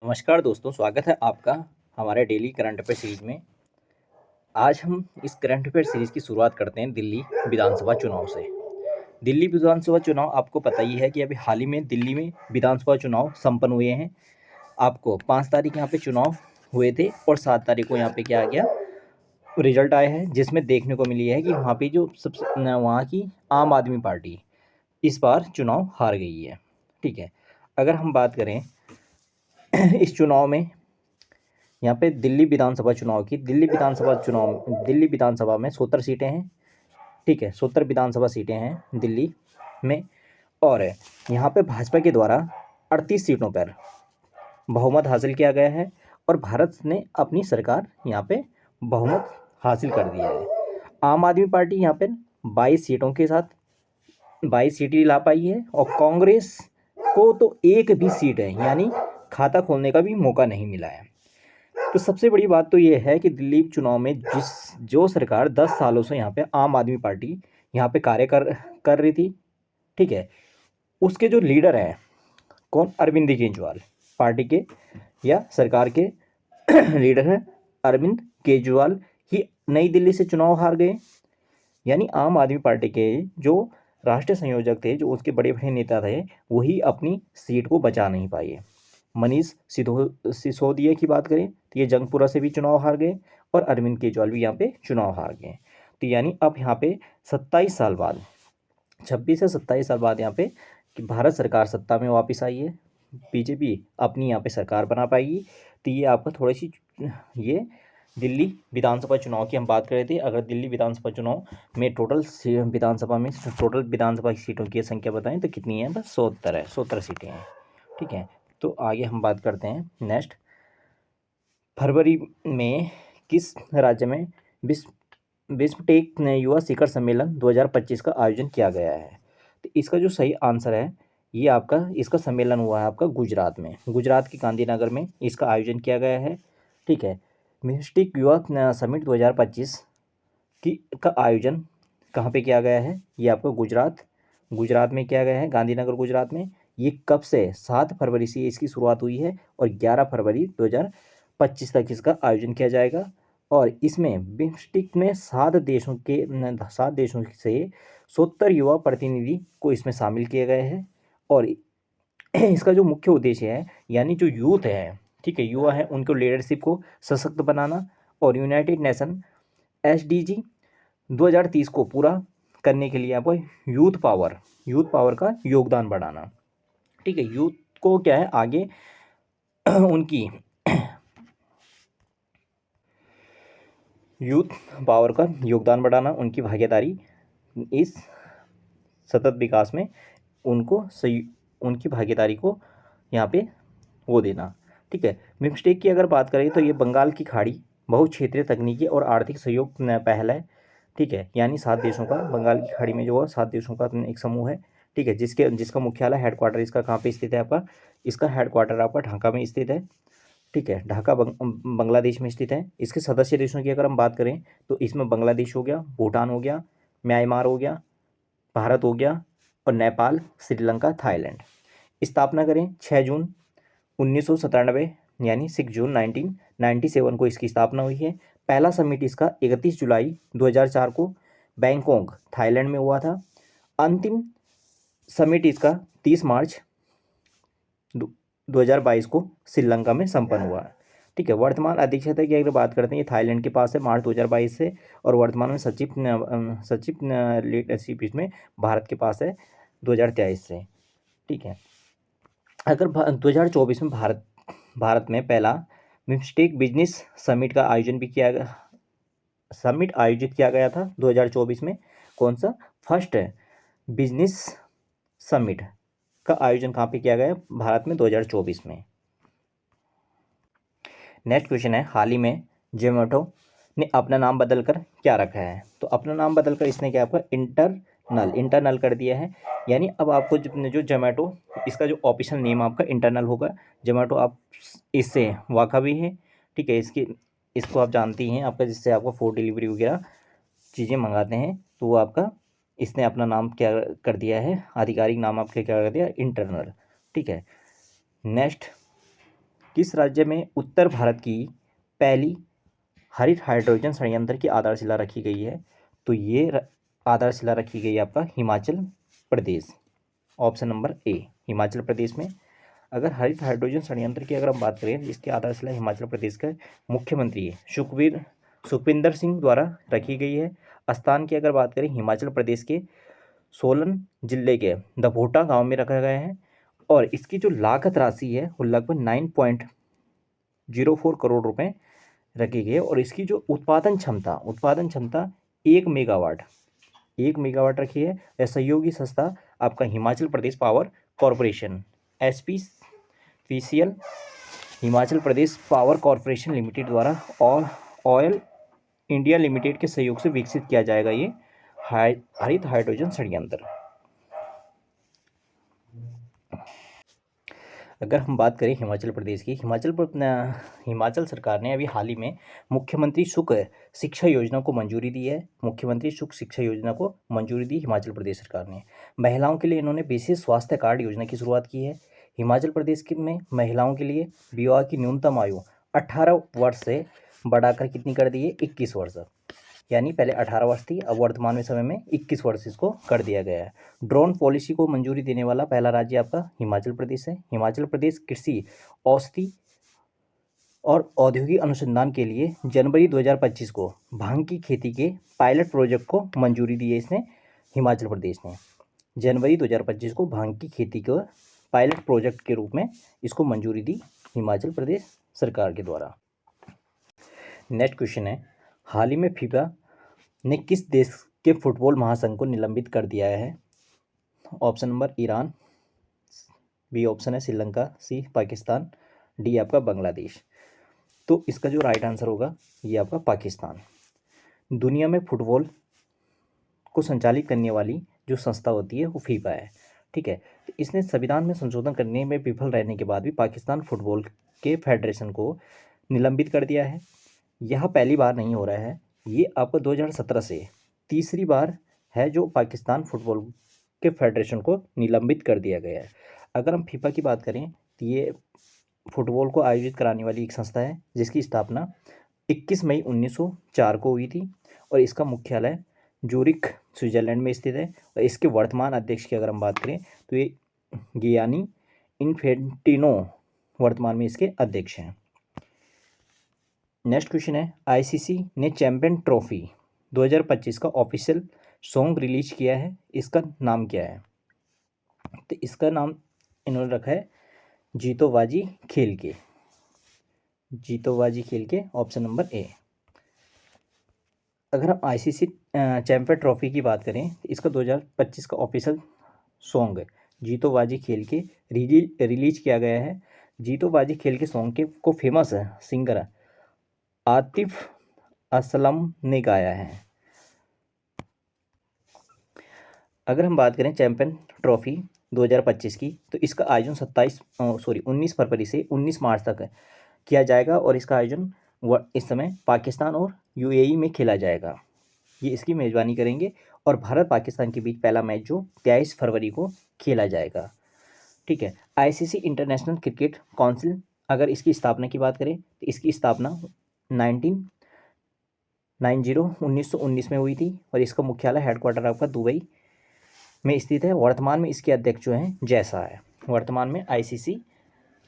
नमस्कार दोस्तों, स्वागत है आपका हमारे डेली करंट अफेयर सीरीज में। आज हम इस करंट अफेयर सीरीज की शुरुआत करते हैं दिल्ली विधानसभा चुनाव से। दिल्ली विधानसभा चुनाव आपको पता ही है कि अभी हाल ही में दिल्ली में विधानसभा चुनाव संपन्न हुए हैं। आपको 5 तारीख यहाँ पे चुनाव हुए थे और 7 तारीख को यहाँ पे क्या आ गया, रिजल्ट आया है, जिसमें देखने को मिली है कि वहाँ पे जो सबसे वहाँ की आम आदमी पार्टी इस बार चुनाव हार गई है। ठीक है, अगर हम बात करें इस चुनाव में, यहाँ पे दिल्ली विधानसभा चुनाव की, दिल्ली विधानसभा में 70 सीटें हैं। ठीक है, 70 विधानसभा सीटें हैं दिल्ली में, और यहाँ पे भाजपा के द्वारा 38 सीटों पर बहुमत हासिल किया गया है और भारत ने अपनी सरकार यहाँ पे बहुमत हासिल कर दिया है। आम आदमी पार्टी यहाँ पे 22 सीटों के साथ 22 सीटें ला पाई है और कांग्रेस को तो एक भी सीट है, यानी खाता खोलने का भी मौका नहीं मिला है। तो सबसे बड़ी बात तो ये है कि दिल्ली चुनाव में जो सरकार 10 सालों से यहाँ पे आम आदमी पार्टी यहाँ पे कार्य कर रही थी, ठीक है, उसके जो लीडर हैं, कौन, अरविंद केजरीवाल, पार्टी के या सरकार के लीडर हैं अरविंद केजरीवाल, ही नई दिल्ली से चुनाव हार गए। यानी आम आदमी पार्टी के जो राष्ट्रीय संयोजक थे, जो उसके बड़े बड़े नेता थे, वही अपनी सीट को बचा नहीं पाए। मनीष सिसोदिया की बात करें तो ये जंगपुरा से भी चुनाव हार गए और अरविंद केजरीवाल भी यहाँ पे चुनाव हार गए। तो यानी अब यहाँ पे 27 साल बाद, 26 से 27 साल बाद यहाँ पे कि भारत सरकार सत्ता में वापस आई है, बीजेपी अपनी यहाँ पे सरकार बना पाएगी। तो ये आपका थोड़ी सी, ये दिल्ली विधानसभा चुनाव की हम बात कर रहे थे। अगर दिल्ली विधानसभा चुनाव में टोटल विधानसभा की सीटों की संख्या बताएं तो कितनी है, बस 70 है, 70 सीटें हैं। ठीक है, तो आगे हम बात करते हैं नेक्स्ट। फरवरी में किस राज्य में बिस्मटेक युवा शिखर सम्मेलन 2025 का आयोजन किया गया है? तो इसका जो सही आंसर है, ये आपका, इसका सम्मेलन हुआ है आपका गुजरात में, गुजरात के गांधीनगर में इसका आयोजन किया गया है। ठीक है, बिस्मटेक युवा समिट 2025 का आयोजन कहाँ पे किया गया है? ये आपको गुजरात में किया गया है, गांधीनगर गुजरात में। ये कब से? 7 फरवरी से इसकी शुरुआत हुई है और 11 फरवरी 2025 तक इसका आयोजन किया जाएगा। और इसमें बिम्स्टेक में 7 देशों से 70 युवा प्रतिनिधि को इसमें शामिल किए गए हैं। और इसका जो मुख्य उद्देश्य है, यानी जो यूथ है, ठीक है, युवा है, उनको लीडरशिप को सशक्त बनाना और यूनाइटेड नेशन SDG 2030 को पूरा करने के लिए आपको यूथ पावर का योगदान बढ़ाना। ठीक है, यूथ को क्या है, आगे उनकी यूथ पावर का योगदान बढ़ाना, उनकी भागीदारी इस सतत विकास में, उनकी भागीदारी को यहाँ पे वो देना। ठीक है, बिम्स्टेक की अगर बात करें तो ये बंगाल की खाड़ी बहुक्षेत्रीय तकनीकी और आर्थिक सहयोग पहल है। ठीक है, यानी 7 देशों का, बंगाल की खाड़ी में जो है 7 देशों का एक समूह है। ठीक है, जिसका मुख्यालय, हेडक्वार्टर इसका कहाँ पे स्थित है आपका? इसका हेडक्वार्टर आपका ढाका में स्थित है। ठीक है, ढाका बांग्लादेश में स्थित है। इसके सदस्य देशों की अगर हम बात करें तो इसमें बांग्लादेश हो गया, भूटान हो गया, म्यांमार हो गया, भारत हो गया और नेपाल, श्रीलंका, थाईलैंड। स्थापना करें 6 जून 1997, यानी 6 जून 1997 को इसकी स्थापना हुई है। पहला समिट इसका 31 जुलाई 2004 को बैंकॉक, थाईलैंड में हुआ था। अंतिम समिट इसका 30 मार्च 2022 को श्रीलंका में संपन्न हुआ। ठीक है, वर्तमान अध्यक्षता की अगर बात करते हैं, ये थाईलैंड के पास है मार्च 2022 से, और वर्तमान में सचिव लीडरशिप इसमें भारत के पास है 2023 से। ठीक है, अगर 2024 में भारत में पहला बिम्स्टेक बिजनेस समिट का आयोजन भी आयोजित किया गया था 2024 में। कौन सा? फर्स्ट बिजनेस समिट का आयोजन कहाँ पे किया गया? भारत में 2024 में। नेक्स्ट क्वेश्चन है, हाल ही में जोमेटो ने अपना नाम बदलकर क्या रखा है? तो अपना नाम बदलकर इसने क्या, आपका इंटरनल कर दिया है। यानी अब आपको जो जोमेटो, इसका जो ऑफिशियल नेम आपका इंटरनल होगा। जोमेटो आप इससे वाक़ा भी है, ठीक है, इसको आप जानती हैं, आपका जिससे आपको फूड डिलीवरी वगैरह चीज़ें मंगाते हैं, तो वो आपका, इसने अपना नाम क्या कर दिया है, आधिकारिक नाम आपका क्या कर दिया, इंटरनल। ठीक है, नेक्स्ट किस राज्य में उत्तर भारत की पहली हरित हाइड्रोजन संयंत्र की आधारशिला रखी गई है? तो ये आधारशिला रखी गई है आपका Himachal Pradesh, option number A Himachal Pradesh में। अगर हरित हाइड्रोजन संयंत्र की अगर हम बात करें, इसकी आधारशिला हिमाचल प्रदेश का मुख्यमंत्री सुखविंदर सिंह द्वारा रखी गई है। स्थान की अगर बात करें, हिमाचल प्रदेश के सोलन जिले के दभोटा गांव में रखा गया है और इसकी जो लागत राशि है वो लगभग 9.04 करोड़ रुपए रखी गई है और इसकी जो उत्पादन क्षमता 1 मेगावाट रखी है। यह सहयोगी संस्था आपका Himachal Pradesh power corporation SPCL Himachal Pradesh power corporation limited द्वारा और ऑयल इंडिया लिमिटेड के सहयोग से विकसित किया जाएगा ये हरित हाइड्रोजन संयंत्र। अगर हम बात करें हिमाचल प्रदेश की, हिमाचल सरकार ने अभी हाल ही में मुख्यमंत्री सुख शिक्षा योजना को मंजूरी दी है। मुख्यमंत्री सुख शिक्षा योजना को मंजूरी दी हिमाचल प्रदेश सरकार ने। महिलाओं के लिए इन्होंने बेसिक स्वास्थ्य कार्ड योजना की शुरुआत की है। हिमाचल प्रदेश में महिलाओं के लिए विवाह की न्यूनतम आयु 18 वर्ष से बढ़ाकर कितनी कर दी है? 21 वर्ष। यानी पहले 18 वर्ष थी, अब वर्तमान में समय में 21 वर्ष इसको कर दिया गया है। ड्रोन पॉलिसी को मंजूरी देने वाला पहला राज्य आपका हिमाचल प्रदेश है। हिमाचल प्रदेश कृषि औषधि और औद्योगिक अनुसंधान के लिए जनवरी 2025 को भांग की खेती के पायलट प्रोजेक्ट को मंजूरी दी है इसने, हिमाचल प्रदेश ने। जनवरी 2025 को भांग की खेती को पायलट प्रोजेक्ट के रूप में इसको मंजूरी दी हिमाचल प्रदेश सरकार के द्वारा। नेक्स्ट क्वेश्चन है, हाल ही में फीफा ने किस देश के फुटबॉल महासंघ को निलंबित कर दिया है? Option number Iran, B option है श्रीलंका, सी पाकिस्तान, डी आपका बांग्लादेश। तो इसका जो राइट आंसर होगा ये आपका पाकिस्तान। दुनिया में फुटबॉल को संचालित करने वाली जो संस्था होती है वो फीफा है, ठीक है। तो इसने संविधान में संशोधन करने में विफल रहने के बाद भी पाकिस्तान फुटबॉल के फेडरेशन को निलंबित कर दिया है। यह पहली बार नहीं हो रहा है, ये आपको 2017 से तीसरी बार है जो पाकिस्तान फुटबॉल के फेडरेशन को निलंबित कर दिया गया है। अगर हम फीफा की बात करें तो ये फुटबॉल को आयोजित कराने वाली एक संस्था है जिसकी स्थापना 21 मई 1904 को हुई थी और इसका मुख्यालय जूरिक स्विट्जरलैंड में स्थित है। और इसके वर्तमान अध्यक्ष की अगर हम बात करें तो ये गियानी इन्फेंटिनो वर्तमान में इसके अध्यक्ष हैं। नेक्स्ट क्वेश्चन है, आईसीसी ने चैंपियन ट्रॉफी 2025 का ऑफिशियल सॉन्ग रिलीज किया है, इसका नाम क्या है? तो इसका नाम इन्होंने रखा है जीतो बाजी खेल के, जीतो बाजी खेल के, ऑप्शन नंबर ए। अगर हम आईसीसी चैंपियन ट्रॉफी की बात करें तो इसका 2025 का ऑफिशियल सॉन्ग जीतो बाजी खेल के रिलीज किया गया है। जीतो बाजी खेल के सॉन्ग के को फेमस सिंगर आतिफ असलम ने गाया है। अगर हम बात करें चैंपियन ट्रॉफी 2025 की तो इसका आयोजन 19 फरवरी से 19 मार्च तक किया जाएगा और इसका आयोजन इस समय पाकिस्तान और यूएई में खेला जाएगा। ये इसकी मेज़बानी करेंगे और भारत पाकिस्तान के बीच पहला मैच जो 23 फरवरी को खेला जाएगा, ठीक है। आईसीसी इंटरनेशनल क्रिकेट काउंसिल अगर इसकी स्थापना की बात करें तो इसकी स्थापना 1919 में हुई थी और इसका मुख्यालय हेडक्वार्टर आपका दुबई में स्थित है। वर्तमान में इसके अध्यक्ष जो हैं जैसा है, वर्तमान में आईसीसी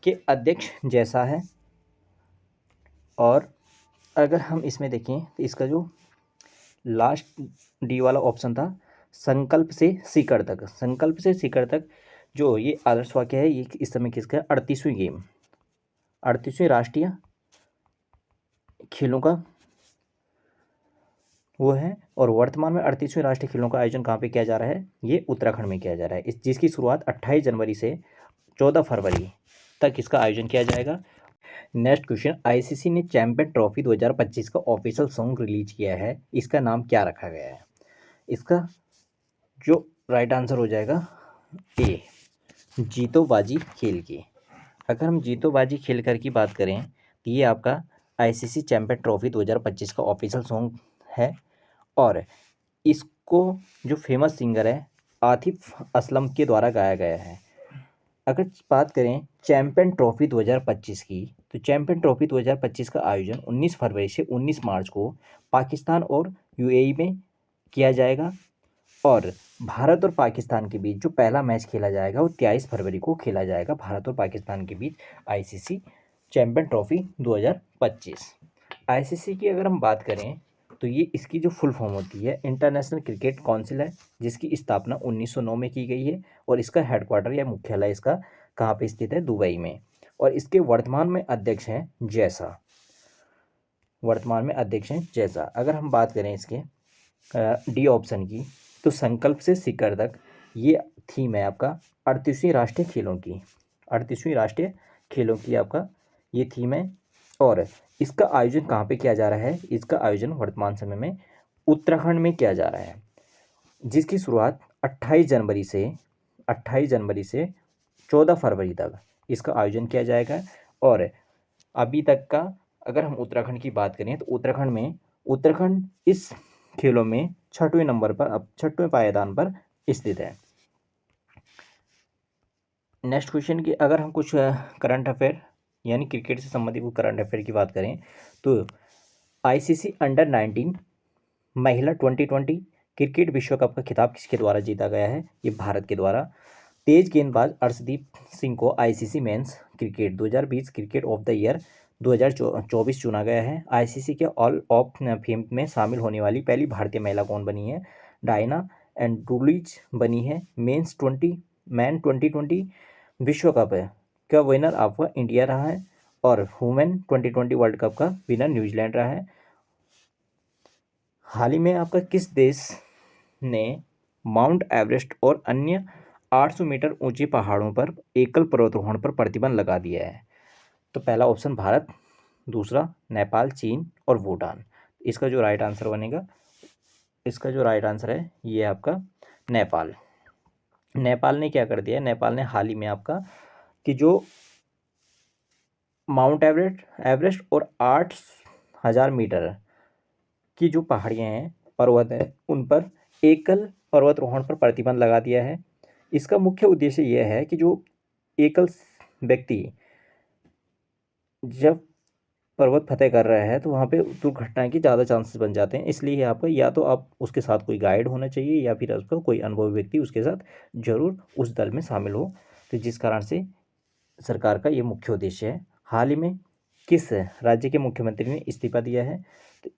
के अध्यक्ष जैसा है। और अगर हम इसमें देखें तो इसका जो लास्ट डी वाला ऑप्शन था संकल्प से शिखर तक, संकल्प से शिखर तक जो ये आदर्श वाक्य है ये इस समय किसका 38वीं राष्ट्रीय खेलों का वो है और वर्तमान में 38वें राष्ट्रीय खेलों का आयोजन कहाँ पे किया जा रहा है? ये उत्तराखंड में किया जा रहा है। जिसकी शुरुआत 28 जनवरी से 14 फरवरी तक इसका आयोजन किया जाएगा। नेक्स्ट क्वेश्चन, आईसीसी ने चैंपियन ट्रॉफी 2025 का ऑफिशियल सॉन्ग रिलीज किया है, इसका नाम क्या रखा गया है? इसका जो राइट आंसर हो जाएगा ए जीतो बाजी खेल के। अगर हम जीतो बाजी खेल कर की बात करें तो ये आपका आईसीसी चैंपियन ट्रॉफी 2025 का ऑफिशियल सॉन्ग है और इसको जो फेमस सिंगर है आतिफ असलम के द्वारा गाया गया है। अगर बात करें चैंपियन ट्रॉफी 2025 की, तो चैंपियन ट्रॉफी 2025 का आयोजन 19 फरवरी से 19 मार्च को पाकिस्तान और यूएई में किया जाएगा। और भारत और पाकिस्तान के बीच जो पहला मैच खेला जाएगा वो 23 फरवरी को खेला जाएगा, भारत और पाकिस्तान के बीच आईसीसी चैंपियन ट्रॉफी 2025। आईसीसी की अगर हम बात करें तो ये इसकी जो फुल फॉर्म होती है इंटरनेशनल क्रिकेट काउंसिल है, जिसकी स्थापना 1909 में की गई है। और इसका हेडक्वार्टर या मुख्यालय इसका कहाँ पे स्थित है? दुबई में। और इसके वर्तमान में अध्यक्ष हैं जैसा, वर्तमान में अध्यक्ष हैं जैसा। अगर हम बात करें इसके डी ऑप्शन की, तो संकल्प से शिखर तक, ये थीम है आपका 38वीं राष्ट्रीय खेलों की, 38वीं राष्ट्रीय खेलों की आपका ये थीम है। और इसका आयोजन कहाँ पे किया जा रहा है? इसका आयोजन वर्तमान समय में उत्तराखंड में किया जा रहा है, जिसकी शुरुआत 28 जनवरी से 14 फरवरी तक इसका आयोजन किया जाएगा। और अभी तक का अगर हम उत्तराखंड की बात करें तो उत्तराखंड इस खेलों में 6वें नंबर पर, अब 6वें पायदान पर स्थित है। नेक्स्ट क्वेश्चन की अगर हम कुछ करंट अफेयर यानी क्रिकेट से संबंधित कुछ करंट अफेयर की बात करें तो आईसीसी अंडर 19 महिला 2020 क्रिकेट विश्व कप का खिताब किसके द्वारा जीता गया है? ये भारत के द्वारा। तेज गेंदबाज अर्शदीप सिंह को ICC men's cricket 2020 cricket of the year 2024 चुना गया है। आईसीसी के ऑल ऑफ फेम में शामिल होने वाली पहली भारतीय महिला कौन बनी है? डायना एंड्रूलिज बनी है। मैन 2020 विश्व कप का विनर आपका इंडिया रहा है। और वुमेन 2020 वर्ल्ड कप का विनर न्यूजीलैंड रहा है। हाल ही में आपका किस देश ने माउंट एवरेस्ट और अन्य 800 मीटर ऊंचे पहाड़ों पर एकल पर्वतारोहण पर प्रतिबंध लगा दिया है? तो पहला ऑप्शन भारत, दूसरा नेपाल, चीन और भूटान। इसका जो राइट आंसर बनेगा, इसका जो राइट आंसर है ये आपका नेपाल। नेपाल ने क्या कर दिया है? नेपाल ने हाल ही में आपका कि जो माउंट एवरेस्ट और 8000 मीटर की जो पहाड़ियाँ हैं, पर्वत हैं, उन पर एकल पर्वतारोहण पर प्रतिबंध लगा दिया है। इसका मुख्य उद्देश्य यह है कि जो एकल व्यक्ति जब पर्वत फतेह कर रहा है तो वहाँ पे दुर्घटना के ज़्यादा चांसेस बन जाते हैं। इसलिए आपका या तो आप उसके साथ कोई गाइड होना चाहिए या फिर उसका कोई अनुभवी व्यक्ति उसके साथ जरूर उस दल में शामिल हो। तो जिस कारण से सरकार का ये मुख्य उद्देश्य है। हाल ही में किस राज्य के मुख्यमंत्री ने इस्तीफा दिया है? तो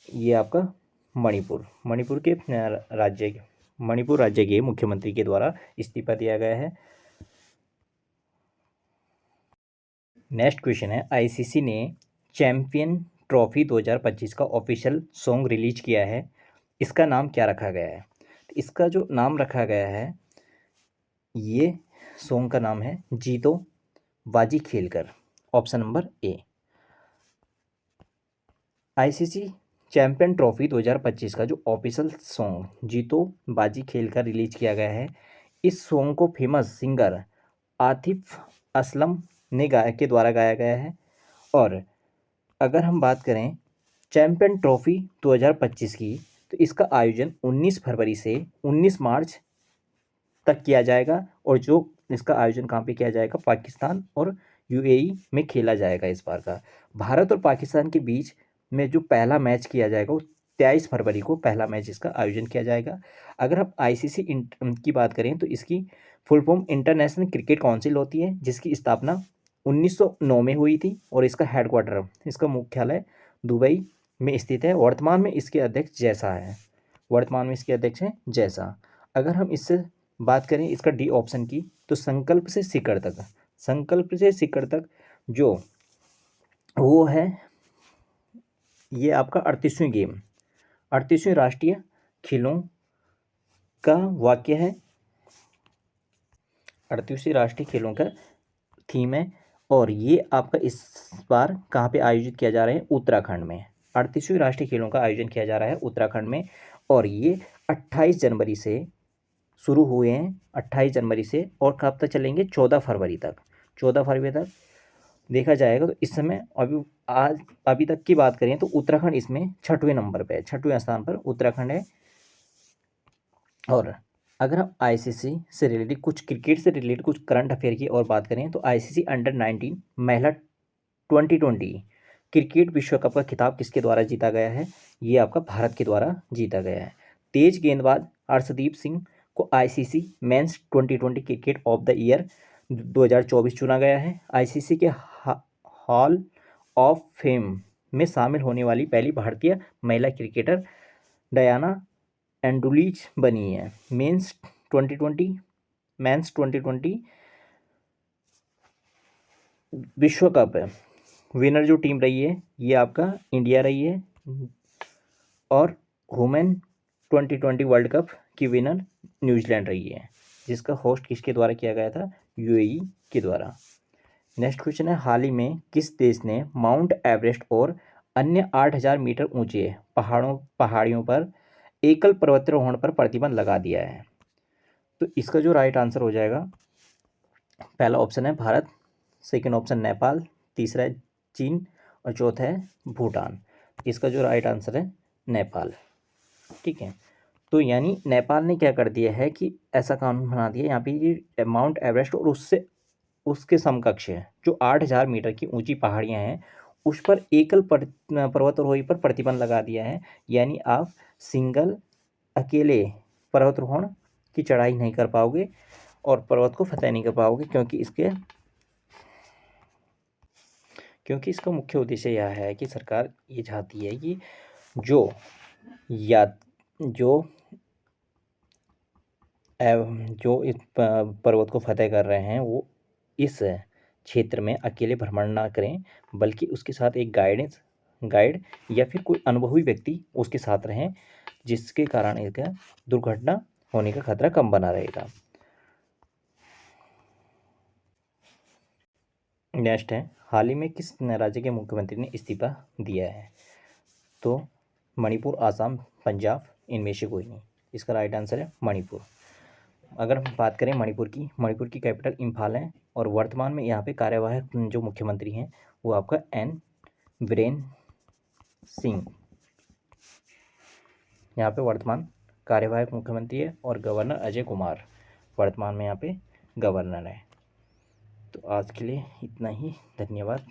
ये आपका मणिपुर राज्य के मुख्यमंत्री के द्वारा इस्तीफा दिया गया है। नेक्स्ट क्वेश्चन है, आईसीसी ने चैंपियन ट्रॉफी 2025 का ऑफिशियल सॉन्ग रिलीज किया है, इसका नाम क्या रखा गया है? इसका जो नाम रखा गया है, ये सॉन्ग का नाम है जीतो बाजी खेलकर, option number A. ICC champion trophy 2025 का जो ऑफिशियल सॉन्ग जीतो बाजी खेलकर रिलीज किया गया है, इस सॉन्ग को फेमस सिंगर आतिफ असलम ने के द्वारा गाया गया है। और अगर हम बात करें चैंपियन ट्रॉफी 2025 की, तो इसका आयोजन 19 फरवरी से 19 मार्च तक किया जाएगा। और जो इसका आयोजन कहाँ पे किया जाएगा? पाकिस्तान और यूएई में खेला जाएगा। इस बार का भारत और पाकिस्तान के बीच में जो पहला मैच किया जाएगा वो 23 फरवरी को पहला मैच इसका आयोजन किया जाएगा। अगर हम आईसीसी की बात करें तो इसकी full form international cricket council होती है, जिसकी स्थापना 1909 में हुई थी। और इसका हेडक्वार्टर, इसका मुख्यालय दुबई में स्थित है। वर्तमान में इसके अध्यक्ष जैसा। अगर हम इससे बात करें इसका डी ऑप्शन की, तो संकल्प से शिखर तक जो वो है, ये आपका 38वीं राष्ट्रीय खेलों का वाक्य है, 38वीं राष्ट्रीय खेलों का थीम है। और ये आपका इस बार कहाँ पे आयोजित किया जा रहा है? उत्तराखंड में। 38वीं राष्ट्रीय खेलों का आयोजन किया जा रहा है उत्तराखंड में। और ये 28 जनवरी से शुरू हुए हैं, 28 जनवरी से, और कब तक चलेंगे? 14 फरवरी तक देखा जाएगा। तो इस समय अभी तक की बात करें तो उत्तराखंड इसमें 6वें नंबर पे है, 6वें स्थान पर उत्तराखंड है। और अगर हम आईसीसी से रिलेटेड कुछ क्रिकेट से रिलेटेड कुछ करंट अफेयर की और बात करें तो आईसीसी अंडर-19 महिला 2020 क्रिकेट विश्व कप का खिताब किसके द्वारा जीता गया है? ये आपका भारत के द्वारा जीता गया है। तेज गेंदबाज अर्शदीप सिंह को ICC men's 2020 cricket of the year 2024 चुना गया है। आईसीसी के हॉल ऑफ फेम में शामिल होने वाली पहली भारतीय महिला क्रिकेटर डायना एंडुलीज बनी है। मेंस 2020 विश्व कप है, विनर जो टीम रही है ये आपका इंडिया रही है, और वुमेन 2020 वर्ल्ड कप की विनर न्यूजीलैंड रही है, जिसका होस्ट किसके द्वारा किया गया था? यूएई के द्वारा। नेक्स्ट क्वेश्चन है, हाल ही में किस देश ने माउंट एवरेस्ट और अन्य 8000 मीटर ऊंचे पहाड़ियों पर एकल पर्वतारोहण पर प्रतिबंध लगा दिया है? तो इसका जो राइट आंसर हो जाएगा, पहला ऑप्शन है भारत, सेकंड ऑप्शन नेपाल, तीसरा है चीन और चौथा है भूटान। इसका जो राइट आंसर है नेपाल। ठीक है, तो यानी नेपाल ने क्या कर दिया है कि ऐसा कानून बना दिया यहाँ पे ये माउंट एवरेस्ट और उसके समकक्ष है जो 8000 मीटर की ऊंची पहाड़ियाँ हैं उस पर एकल पर्वतारोही पर प्रतिबंध लगा दिया है। यानी आप सिंगल अकेले पर्वतारोहण की चढ़ाई नहीं कर पाओगे और पर्वत को फतेह नहीं कर पाओगे, क्योंकि इसका मुख्य उद्देश्य यह है कि सरकार ये चाहती है कि जो इस पर्वत को फतेह कर रहे हैं वो इस क्षेत्र में अकेले भ्रमण ना करें, बल्कि उसके साथ एक गाइड या फिर कोई अनुभवी व्यक्ति उसके साथ रहें, जिसके कारण इसका दुर्घटना होने का खतरा कम बना रहेगा। नेक्स्ट है, हाल ही में किस राज्य के मुख्यमंत्री ने इस्तीफा दिया है? तो मणिपुर, आसाम, पंजाब, इनमें से कोई नहीं। इसका राइट आंसर है मणिपुर। अगर हम बात करें मणिपुर की कैपिटल इम्फाल है और वर्तमान में यहाँ पे कार्यवाहक जो मुख्यमंत्री हैं वो आपका एन बीरेन सिंह यहाँ पे वर्तमान कार्यवाहक मुख्यमंत्री है, और गवर्नर अजय कुमार वर्तमान में यहाँ पे गवर्नर है। तो आज के लिए इतना ही, धन्यवाद।